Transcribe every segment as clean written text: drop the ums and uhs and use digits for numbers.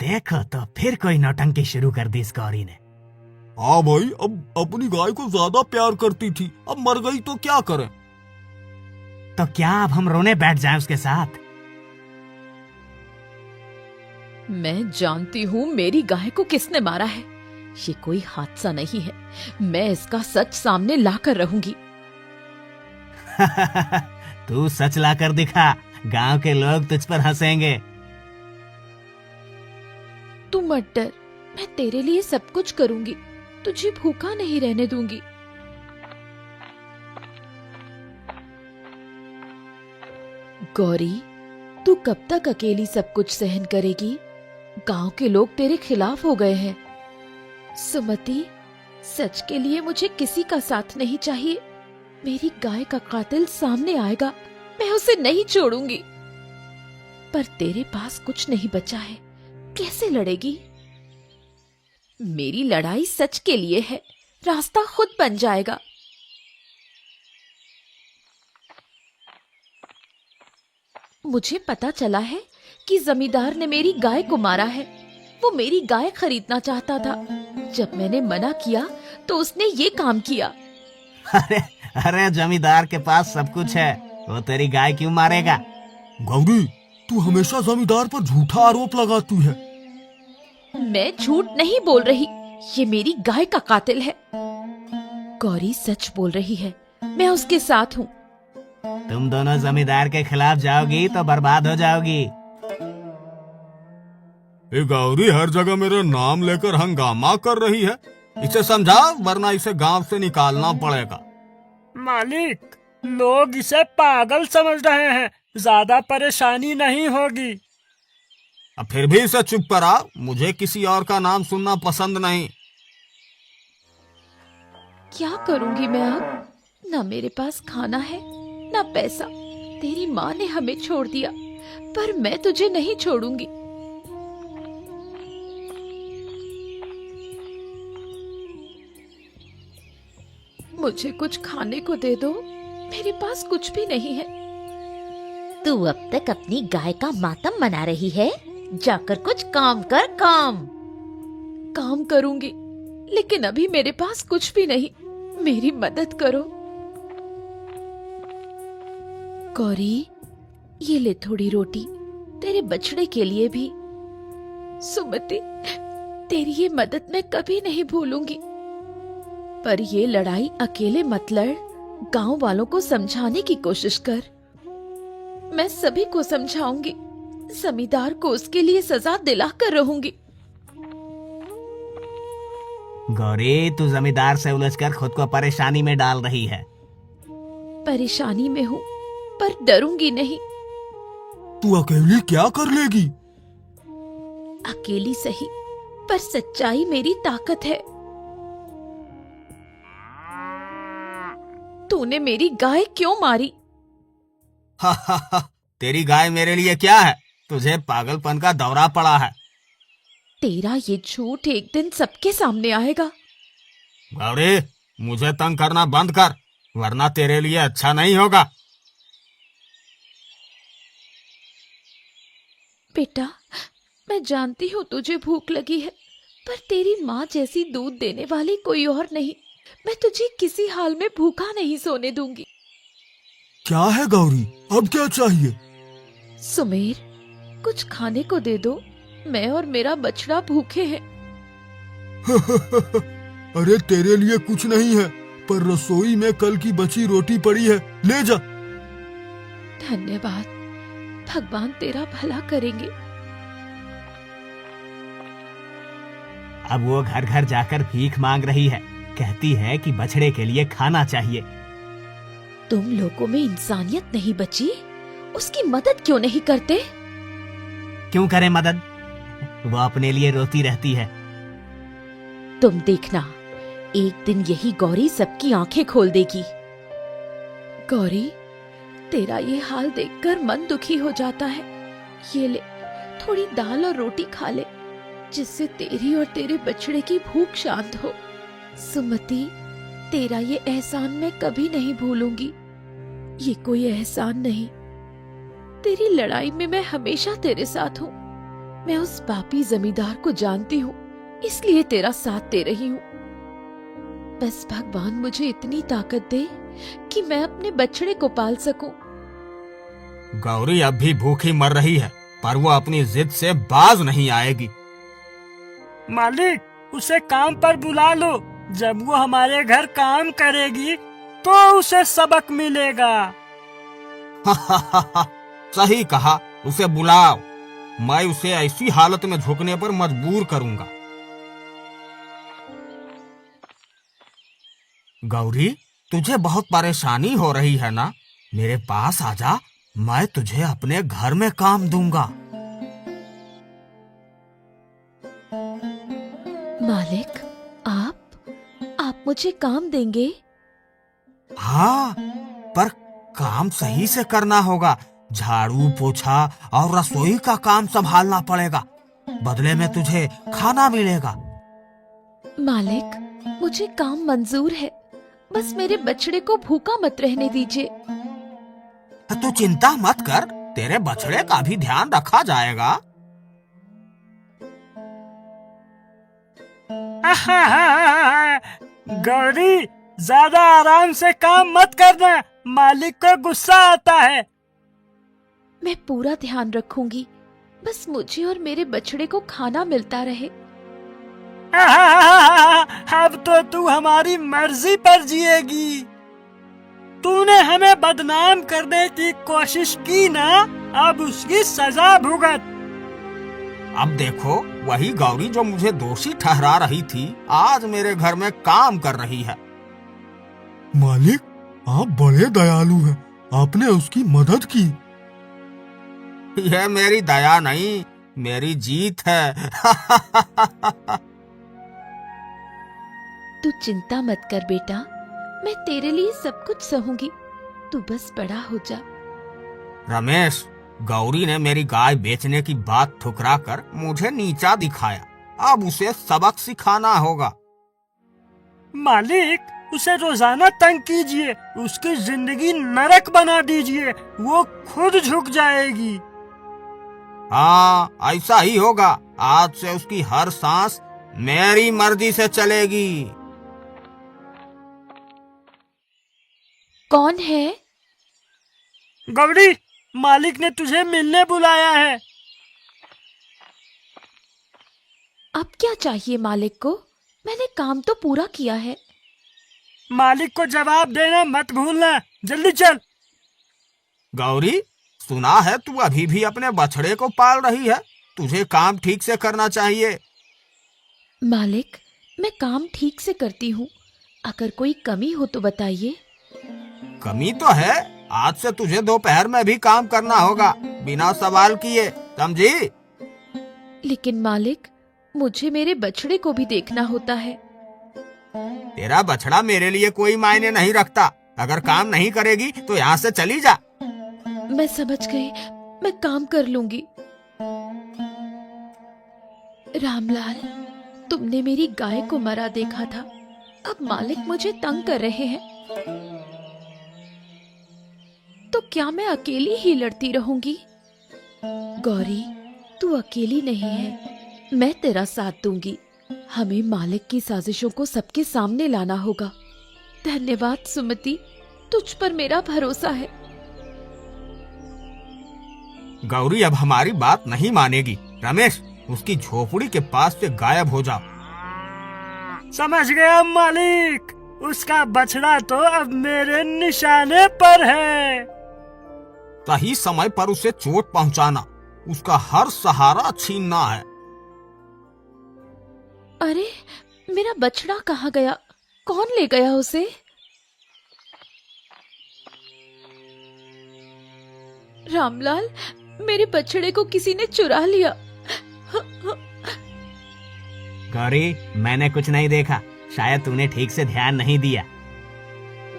देखो तो फिर कोई नौटंकी शुरू कर दी इस गौरी ने। हाँ भाई, अब अपनी गाय को ज्यादा प्यार करती थी, अब मर गई तो क्या करें। तो क्या अब हम रोने बैठ जाएं उसके साथ? मैं जानती हूँ मेरी गाय को किसने मारा है। ये कोई हादसा नहीं है। मैं इसका सच सामने लाकर रहूंगी। तू सच ला कर दिखा, गांव के लोग तुझ पर हंसेंगे। तू मत डर, मैं तेरे लिए सब कुछ करूंगी। तुझे भूखा नहीं रहने दूंगी। गौरी, तू कब तक अकेली सब कुछ सहन करेगी? गांव के लोग तेरे खिलाफ हो गए हैं। सुमति, सच के लिए मुझे किसी का साथ नहीं चाहिए। मेरी गाय का कातिल सामने आएगा, मैं उसे नहीं छोड़ूंगी। पर तेरे पास कुछ नहीं बचा है, कैसे लड़ेगी? मेरी लड़ाई सच के लिए है, रास्ता खुद बन जाएगा। मुझे पता चला है कि जमींदार ने मेरी गाय को मारा है। वो मेरी गाय खरीदना चाहता था। जब मैंने मना किया तो उसने ये काम किया। अरे अरे, जमींदार के पास सब कुछ है, वो तेरी गाय क्यों मारेगा? गौरी, तू हमेशा जमींदार पर झूठा आरोप लगाती है। मैं झूठ नहीं बोल रही, ये मेरी गाय का कातिल है। गौरी सच बोल रही है, मैं उसके साथ हूँ। तुम दोनों जमींदार के खिलाफ जाओगी तो बर्बाद हो जाओगी। ये गौरी हर जगह मेरा नाम लेकर हंगामा कर रही है। इसे समझा, वरना इसे गांव से निकालना पड़ेगा। मालिक, लोग इसे पागल समझ रहे हैं, ज्यादा परेशानी नहीं होगी। अब फिर भी इसे चुप करा, मुझे किसी और का नाम सुनना पसंद नहीं। क्या करूंगी मैं अब? ना मेरे पास खाना है, ना पैसा। तेरी माँ ने हमें छोड़ दिया, पर मैं तुझे नहीं छोड़ूंगी। मुझे कुछ खाने को दे दो, मेरे पास कुछ भी नहीं है। तू अब तक अपनी गाय का मातम मना रही है, जाकर कुछ काम कर। काम करूंगी, लेकिन अभी मेरे पास कुछ भी नहीं। मेरी मदद करो। गौरी, ये ले थोड़ी रोटी, तेरे बछड़े के लिए भी। सुमति, तेरी ये मदद मैं कभी नहीं भूलूंगी। पर ये लड़ाई अकेले मत लड़, गांव वालों को समझाने की कोशिश कर। मैं सभी को समझाऊंगी, जमींदार को उसके लिए सजा दिलाकर रहूंगी। गौरी, तू जमींदार से उलझकर खुद को परेशानी में डाल रही है। परेशानी में हूँ, पर डरूंगी नहीं। तू अकेली क्या कर लेगी? अकेली सही, पर सच्चाई मेरी ताकत है। तूने मेरी गाय क्यों मारी? हा हा हा, तेरी गाय मेरे लिए क्या है? तुझे पागलपन का दौरा पड़ा है। तेरा ये झूठ एक दिन सबके सामने आएगा। गौरी, मुझे तंग करना बंद कर, वरना तेरे लिए अच्छा नहीं होगा। बेटा, मैं जानती हूँ तुझे भूख लगी है, पर तेरी माँ जैसी दूध देने वाली कोई और नहीं। मैं तुझे किसी हाल में भूखा नहीं सोने दूंगी। क्या है गौरी, अब क्या चाहिए? सुमेर, कुछ खाने को दे दो, मैं और मेरा बछड़ा भूखे हैं। अरे तेरे लिए कुछ नहीं है, पर रसोई में कल की बची रोटी पड़ी है, ले जा। धन्यवाद, भगवान तेरा भला करेंगे। अब वो घर घर जाकर भीख मांग रही है, कहती है कि बछड़े के लिए खाना चाहिए। तुम लोगों में इंसानियत नहीं बची, उसकी मदद क्यों नहीं करते? क्यों करें मदद? वो अपने लिए रोती रहती है। तुम देखना, एक दिन यही गौरी सबकी आंखें खोल देगी। गौरी, तेरा ये हाल देखकर मन दुखी हो जाता है। ये ले, थोड़ी दाल और रोटी खा ले, जिससे तेरी और तेरे बछड़े की भूख शांत हो। सुमति, तेरा ये एहसान मैं कभी नहीं भूलूंगी। ये कोई एहसान नहीं, तेरी लड़ाई में मैं हमेशा तेरे साथ हूँ। मैं उस पापी जमींदार को जानती हूँ, इसलिए तेरा साथ दे रही हूँ। बस भगवान मुझे इतनी ताकत दे कि मैं अपने बछड़े को पाल सकूं। गौरी अब भी भूखी मर रही है, पर वो अपनी जिद से बाज नहीं आएगी। मालिक, उसे काम पर बुला लो। जब वो हमारे घर काम करेगी तो उसे सबक मिलेगा। सही कहा, उसे बुलाओ। मैं उसे ऐसी हालत में झुकने पर मजबूर करूंगा। गौरी, तुझे बहुत परेशानी हो रही है ना? मेरे पास आजा, मैं तुझे अपने घर में काम दूंगा। मालिक, आप मुझे काम देंगे? हाँ, पर काम सही से करना होगा। झाड़ू पोछा और रसोई का काम संभालना पड़ेगा। बदले में तुझे खाना मिलेगा। मालिक, मुझे काम मंजूर है, बस मेरे बछड़े को भूखा मत रहने दीजिए। तू चिंता मत कर, तेरे बछड़े का भी ध्यान रखा जाएगा। गौरी, ज्यादा आराम से काम मत करना, मालिक को गुस्सा आता है। मैं पूरा ध्यान रखूंगी, बस मुझे और मेरे बछड़े को खाना मिलता रहे। अब तो तू हमारी मर्जी पर जिएगी। तूने हमें बदनाम करने की कोशिश की ना, अब उसकी सजा भुगत। अब देखो, वही गौरी जो मुझे दोषी ठहरा रही थी, आज मेरे घर में काम कर रही है। मालिक, आप बड़े दयालु हैं, आपने उसकी मदद की। यह मेरी दया नहीं, मेरी जीत है। तू चिंता मत कर बेटा, मैं तेरे लिए सब कुछ सहूंगी, तू बस बड़ा हो जा। रमेश, गौरी ने मेरी गाय बेचने की बात ठुकरा कर मुझे नीचा दिखाया। अब उसे सबक सिखाना होगा। मालिक, उसे रोजाना तंग कीजिए, उसकी जिंदगी नरक बना दीजिए, वो खुद झुक जाएगी। हाँ, ऐसा ही होगा। आज से उसकी हर सांस मेरी मर्जी से चलेगी। कौन है? गौरी, मालिक ने तुझे मिलने बुलाया है। अब क्या चाहिए मालिक को? मैंने काम तो पूरा किया है। मालिक को जवाब देना मत भूलना, जल्दी चल। गौरी, सुना है तू अभी भी अपने बछड़े को पाल रही है। तुझे काम ठीक से करना चाहिए। मालिक, मैं काम ठीक से करती हूँ, अगर कोई कमी हो तो बताइए। कमी तो है, आज से तुझे दोपहर में भी काम करना होगा, बिना सवाल किए, समझी? लेकिन मालिक, मुझे मेरे बछड़े को भी देखना होता है। तेरा बछड़ा मेरे लिए कोई मायने नहीं रखता। अगर काम नहीं करेगी तो यहाँ से चली जा। मैं समझ गई, मैं काम कर लूंगी। रामलाल, तुमने मेरी गाय को मरा देखा था, अब मालिक मुझे तंग कर रहे हैं, तो क्या मैं अकेली ही लड़ती रहूंगी? गौरी, तू अकेली नहीं है, मैं तेरा साथ दूंगी। हमें मालिक की साजिशों को सबके सामने लाना होगा। धन्यवाद सुमति, तुझ पर मेरा भरोसा है। गौरी अब हमारी बात नहीं मानेगी। रमेश, उसकी झोपड़ी के पास से गायब हो जाओ। समझ गया मालिक, उसका बछड़ा तो अब मेरे निशाने पर है। सही समय पर उसे चोट पहुंचाना, उसका हर सहारा छीनना है। अरे, मेरा बछड़ा कहाँ गया? कौन ले गया उसे? रामलाल, मेरे बछड़े को किसी ने चुरा लिया। गौरी, मैंने कुछ नहीं देखा, शायद तूने ठीक से ध्यान नहीं दिया।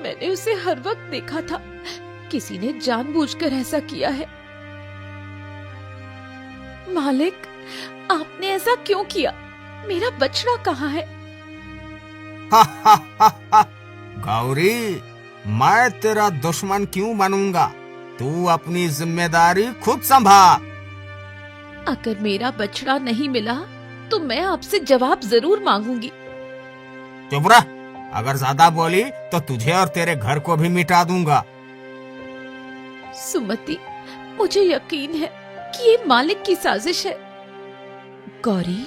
मैंने उसे हर वक्त देखा था, किसी ने जानबूझकर ऐसा किया है। मालिक, आपने ऐसा क्यों किया? मेरा बछड़ा कहाँ है? गौरी, मैं तेरा दुश्मन क्यों बनूंगा? तू अपनी जिम्मेदारी खुद संभाल। अगर मेरा बछड़ा नहीं मिला तो मैं आपसे जवाब जरूर मांगूंगी। चुप रह, अगर ज्यादा बोली तो तुझे और तेरे घर को भी मिटा दूंगा। सुमति, मुझे यकीन है कि ये मालिक की साजिश है। गौरी,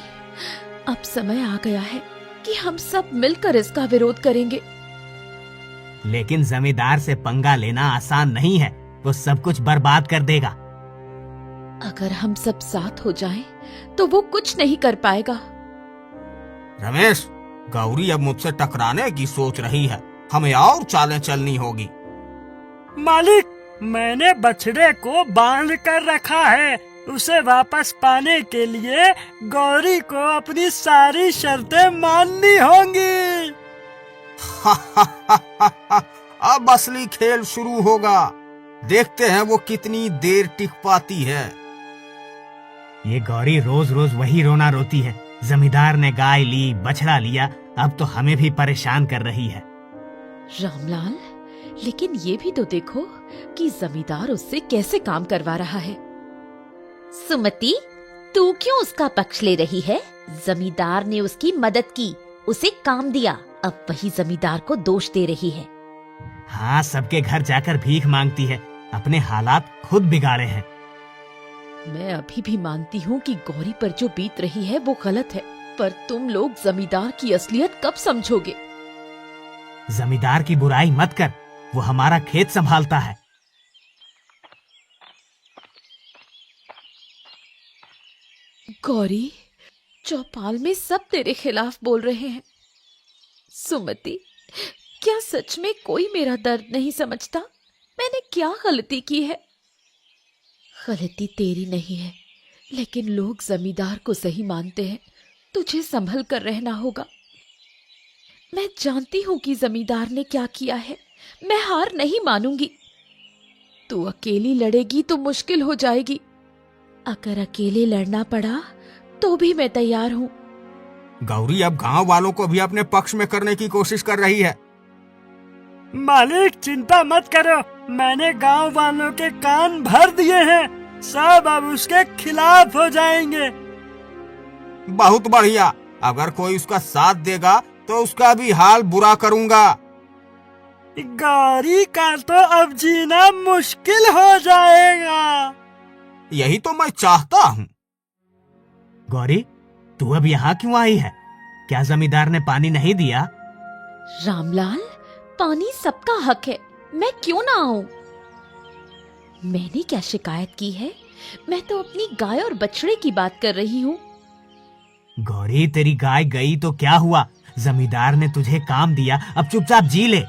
अब समय आ गया है कि हम सब मिलकर इसका विरोध करेंगे। लेकिन जमींदार से पंगा लेना आसान नहीं है, वो सब कुछ बर्बाद कर देगा। अगर हम सब साथ हो जाएं, तो वो कुछ नहीं कर पाएगा। रमेश, गौरी अब मुझसे टकराने की सोच रही है, हमें और चालें चलनी होगी। मालिक, मैंने बछड़े को बांध कर रखा है। उसे वापस पाने के लिए गौरी को अपनी सारी शर्तें माननी होंगी। अब असली खेल शुरू होगा। देखते हैं वो कितनी देर टिक पाती है। ये गौरी रोज रोज वही रोना रोती है। जमींदार ने गाय ली, बछड़ा लिया, अब तो हमें भी परेशान कर रही है। रामलाल, लेकिन ये भी तो देखो कि जमींदार उससे कैसे काम करवा रहा है। सुमति, तू क्यों उसका पक्ष ले रही है? जमींदार ने उसकी मदद की, उसे काम दिया, अब वही जमींदार को दोष दे रही है। हाँ, सबके घर जाकर भीख मांगती है, अपने हालात खुद बिगाड़े हैं। मैं अभी भी मानती हूँ कि गौरी पर जो बीत रही है वो गलत है, पर तुम लोग जमींदार की असलियत कब समझोगे? जमींदार की बुराई मत कर, वो हमारा खेत संभालता है। गौरी, चौपाल में सब तेरे खिलाफ बोल रहे हैं। सुमति, क्या सच में कोई मेरा दर्द नहीं समझता? मैंने क्या गलती की है? गलती तेरी नहीं है, लेकिन लोग जमींदार को सही मानते हैं। तुझे संभल कर रहना होगा। मैं जानती हूँ कि जमींदार ने क्या किया है। मैं हार नहीं मानूंगी। तू अकेली लड़ेगी तो मुश्किल हो जाएगी। अगर अकेले लड़ना पड़ा तो भी मैं तैयार हूँ। गौरी अब गांव वालों को भी अपने पक्ष में करने की कोशिश कर रही है। मालिक, चिंता मत करो, मैंने गांव वालों के कान भर दिए हैं। सब अब उसके खिलाफ हो जाएंगे। बहुत बढ़िया, अगर कोई उसका साथ देगा तो उसका भी हाल बुरा करूंगा। गौरी का तो अब जीना मुश्किल हो जाएगा। यही तो मैं चाहता हूँ। गौरी, तू अब यहाँ क्यों आई है? क्या जमींदार ने पानी नहीं दिया? रामलाल, पानी सबका हक है, मैं क्यों ना आऊं? मैंने क्या शिकायत की है? मैं तो अपनी गाय और बछड़े की बात कर रही हूँ। गौरी, तेरी गाय गई तो क्या हुआ? जमींदार ने तुझे काम दिया, अब चुपचाप जी ले।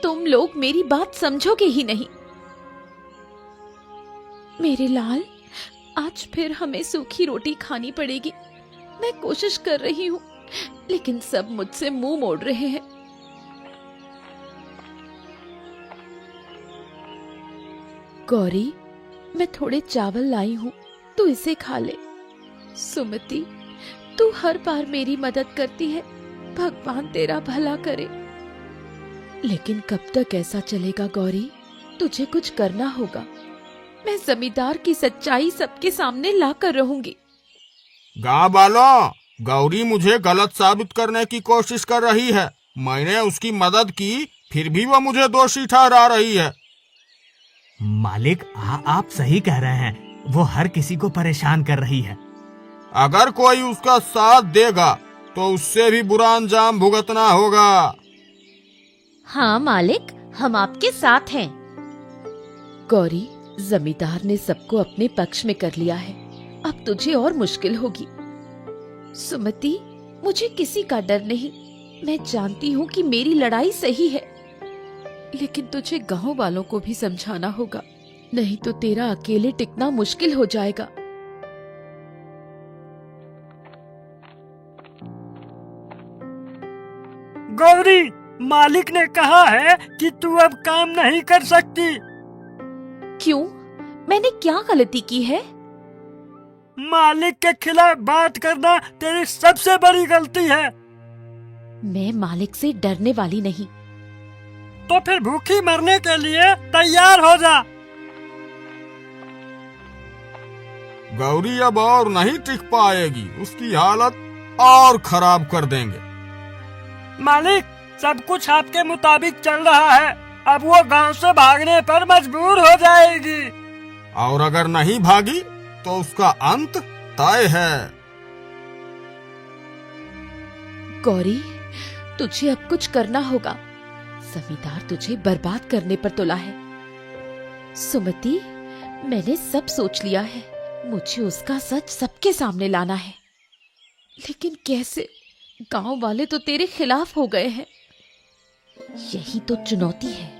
तुम लोग मेरी बात समझोगे ही नहीं। मेरे लाल, आज फिर हमें सूखी रोटी खानी पड़ेगी। मैं कोशिश कर रही हूँ, लेकिन सब मुझसे मुंह मोड़ रहे हैं। गौरी, मैं थोड़े चावल लाई हूँ, तू इसे खा ले। सुमति, तू हर बार मेरी मदद करती है, भगवान तेरा भला करे। लेकिन कब तक ऐसा चलेगा गौरी? तुझे कुछ करना होगा। मैं जमींदार की सच्चाई सबके सामने लाकर रहूंगी। गाँव वालों, गौरी मुझे गलत साबित करने की कोशिश कर रही है। मैंने उसकी मदद की, फिर भी वो मुझे दोषी ठहरा रही है। मालिक, आप सही कह रहे हैं, वो हर किसी को परेशान कर रही है। अगर कोई उसका साथ देगा तो उससे भी बुरा अंजाम भुगतना होगा। हाँ मालिक, हम आपके साथ हैं। गौरी, जमींदार ने सबको अपने पक्ष में कर लिया है, अब तुझे और मुश्किल होगी। सुमति, मुझे किसी का डर नहीं। मैं जानती हूँ कि मेरी लड़ाई सही है, लेकिन तुझे गांव वालों को भी समझाना होगा, नहीं तो तेरा अकेले टिकना मुश्किल हो जाएगा। गौरी, मालिक ने कहा है कि तू अब काम नहीं कर सकती। क्यों? मैंने क्या गलती की है? मालिक के खिलाफ बात करना तेरी सबसे बड़ी गलती है। मैं मालिक से डरने वाली नहीं। तो फिर भूखी मरने के लिए तैयार हो जा। गौरी अब और नहीं टिक पाएगी, उसकी हालत और खराब कर देंगे। मालिक, सब कुछ आपके मुताबिक चल रहा है। अब वो गांव से भागने पर मजबूर हो जाएगी। और अगर नहीं भागी तो उसका अंत तय है। गौरी, तुझे अब कुछ करना होगा। जमींदार तुझे बर्बाद करने पर तुला है। सुमति, मैंने सब सोच लिया है। मुझे उसका सच सबके सामने लाना है। लेकिन कैसे? गांव वाले तो तेरे खिलाफ हो गए हैं। यही तो चुनौती है।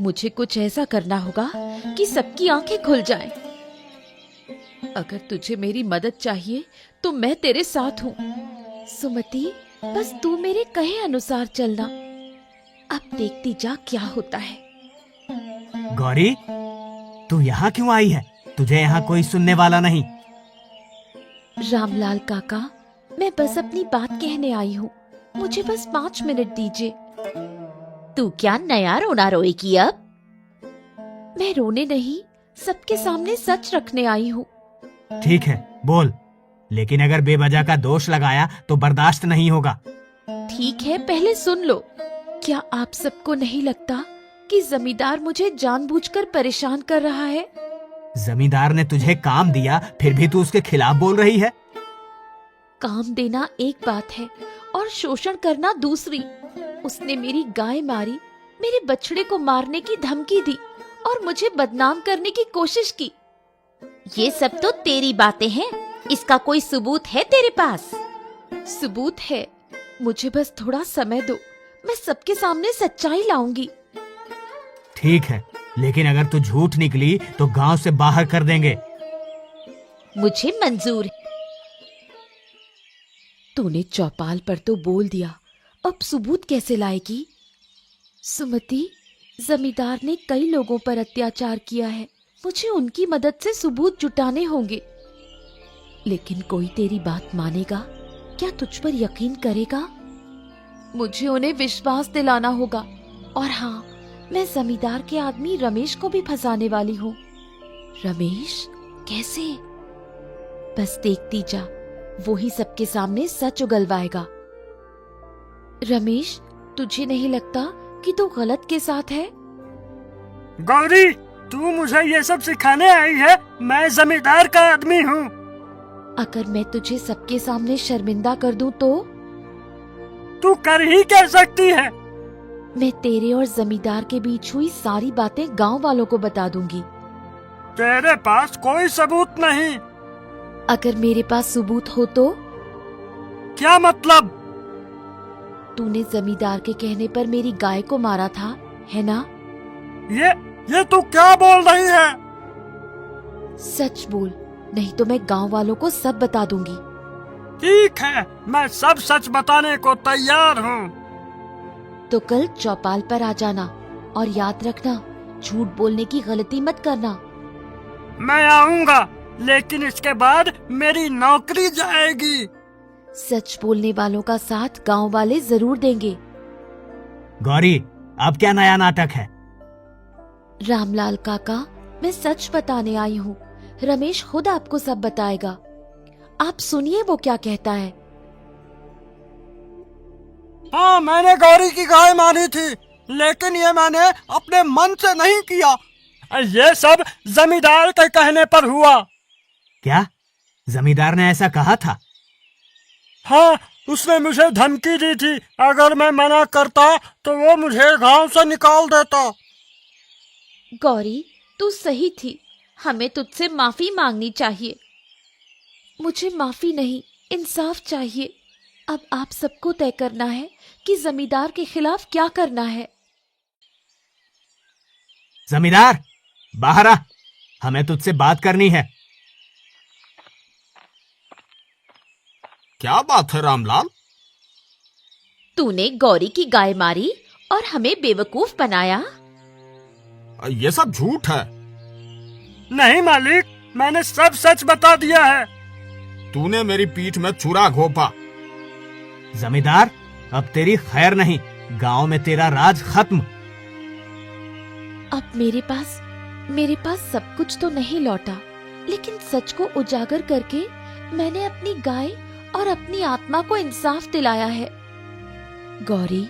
मुझे कुछ ऐसा करना होगा कि सबकी आंखें खुल जाएं। अगर तुझे मेरी मदद चाहिए तो मैं तेरे साथ हूँ। सुमति, बस तू मेरे कहे अनुसार चलना। अब देखती जा क्या होता है। गौरी, तू यहाँ क्यों आई है? तुझे यहाँ कोई सुनने वाला नहीं। रामलाल काका, मैं बस अपनी बात कहने आई हूँ। मुझे बस 5 मिनट दीजिए। तू क्या नया रोना रोएगी अब? मैं रोने नहीं, सबके सामने सच रखने आई हूँ। ठीक है, बोल। लेकिन अगर बेवजह का दोष लगाया तो बर्दाश्त नहीं होगा। ठीक है, पहले सुन लो। क्या आप सबको नहीं लगता कि जमींदार मुझे जानबूझकर परेशान कर रहा है? जमींदार ने तुझे काम दिया, फिर भी तू उसके खिलाफ बोल रही है। काम देना एक बात है और शोषण करना दूसरी। उसने मेरी गाय मारी, मेरे बछड़े को मारने की धमकी दी और मुझे बदनाम करने की कोशिश की। ये सब तो तेरी बातें हैं। इसका कोई सबूत है तेरे पास? सबूत है, मुझे बस थोड़ा समय दो। मैं सबके सामने सच्चाई लाऊंगी। ठीक है, लेकिन अगर तू झूठ निकली तो गांव से बाहर कर देंगे। मुझे मंजूर है। तूने चौपाल पर तो बोल दिया, अब सबूत कैसे लाएगी? सुमति, जमींदार ने कई लोगों पर अत्याचार किया है। मुझे उनकी मदद से सबूत जुटाने होंगे। लेकिन कोई तेरी बात मानेगा? क्या तुझ पर यकीन करेगा? मुझे उन्हें विश्वास दिलाना होगा। और हाँ, मैं जमींदार के आदमी रमेश को भी फंसाने वाली हूँ। रमेश? कैसे? बस देखती जा, वो ही सबके सामने सच उगलवाएगा। रमेश, तुझे नहीं लगता कि तू गलत के साथ है? गौरी, तू मुझे ये सब सिखाने आई है? मैं जमींदार का आदमी हूँ। अगर मैं तुझे सबके सामने शर्मिंदा कर दूं तो? तू कर ही क्या सकती है? मैं तेरे और जमींदार के बीच हुई सारी बातें गांव वालों को बता दूंगी। तेरे पास कोई सबूत नहीं। अगर मेरे पास सबूत हो तो? क्या मतलब? तूने जमींदार के कहने पर मेरी गाय को मारा था, है ना? ये तू क्या बोल रही है? सच बोल, नहीं तो मैं गांव वालों को सब बता दूंगी। ठीक है, मैं सब सच बताने को तैयार हूँ। तो कल चौपाल पर आ जाना और याद रखना, झूठ बोलने की गलती मत करना। मैं आऊँगा, लेकिन इसके बाद मेरी नौकरी जाएगी। सच बोलने वालों का साथ गांव वाले जरूर देंगे। गौरी, अब क्या नया नाटक है? रामलाल काका, मैं सच बताने आई हूँ। रमेश खुद आपको सब बताएगा। आप सुनिए वो क्या कहता है। हाँ, मैंने गौरी की गाय मारी थी, लेकिन ये मैंने अपने मन से नहीं किया। ये सब जमींदार के कहने पर हुआ। क्या जमींदार ने ऐसा कहा था? हाँ, उसने मुझे धमकी दी थी। अगर मैं मना करता तो वो मुझे गांव से निकाल देता। गौरी, तू सही थी। हमें तुझसे माफी मांगनी चाहिए। मुझे माफी नहीं, इंसाफ चाहिए। अब आप सबको तय करना है कि जमींदार के खिलाफ क्या करना है। जमींदार, बाहर आ, हमें तुझसे बात करनी है। क्या बात है रामलाल? तूने गौरी की गाय मारी और हमें बेवकूफ बनाया। ये सब झूठ है। नहीं मालिक, मैंने सब सच बता दिया है। तूने मेरी पीठ में छुरा घोंपा। जमींदार, अब तेरी खैर नहीं, गांव में तेरा राज खत्म। अब मेरे पास सब कुछ तो नहीं लौटा, लेकिन सच को उजागर करके मैंने अपनी गाय और अपनी आत्मा को इंसाफ दिलाया है। गौरी,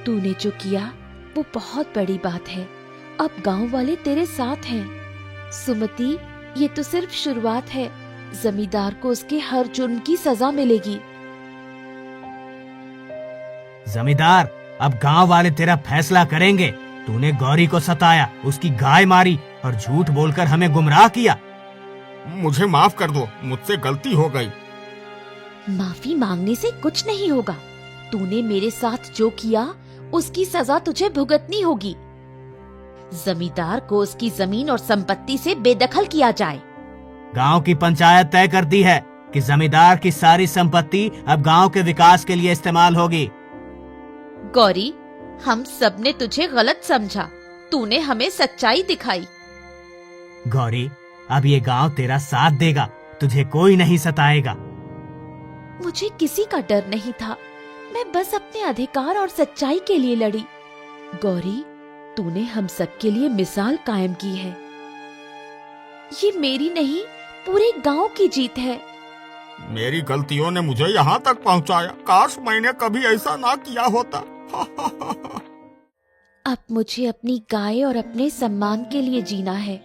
तूने जो किया वो बहुत बड़ी बात है। अब गांव वाले तेरे साथ हैं। सुमति, ये तो सिर्फ शुरुआत है। जमींदार को उसके हर जुर्म की सजा मिलेगी। जमींदार, अब गांव वाले तेरा फैसला करेंगे। तूने गौरी को सताया, उसकी गाय मारी और झूठ बोलकर हमें गुमराह किया। मुझे माफ कर दो, मुझसे गलती हो गई। माफी मांगने से कुछ नहीं होगा। तूने मेरे साथ जो किया उसकी सजा तुझे भुगतनी होगी। जमींदार को उसकी जमीन और संपत्ति से बेदखल किया जाए। गांव की पंचायत तय करती है कि जमींदार की सारी संपत्ति अब गांव के विकास के लिए इस्तेमाल होगी। गौरी, हम सब ने तुझे गलत समझा। तूने हमें सच्चाई दिखाई। गौरी, अब ये गांव तेरा साथ देगा, तुझे कोई नहीं सताएगा। मुझे किसी का डर नहीं था। मैं बस अपने अधिकार और सच्चाई के लिए लड़ी। गौरी, तूने हम सब के लिए मिसाल कायम की है। ये मेरी नहीं, पूरे गांव की जीत है। मेरी गलतियों ने मुझे यहाँ तक पहुँचाया। काश मैंने कभी ऐसा ना किया होता। अब मुझे अपनी गाय और अपने सम्मान के लिए जीना है।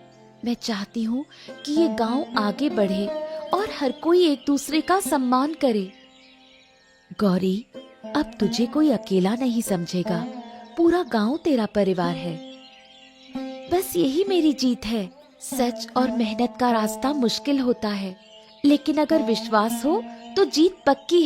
मैं चाहती हूँ कि ये गांव आगे बढ़े और हर कोई एक दूसरे का सम्मान करे। गौरी, अब तुझे कोई अकेला नहीं समझेगा। पूरा गांव तेरा परिवार है। बस यही मेरी जीत है। सच और मेहनत का रास्ता मुश्किल होता है, लेकिन अगर विश्वास हो तो जीत पक्की है।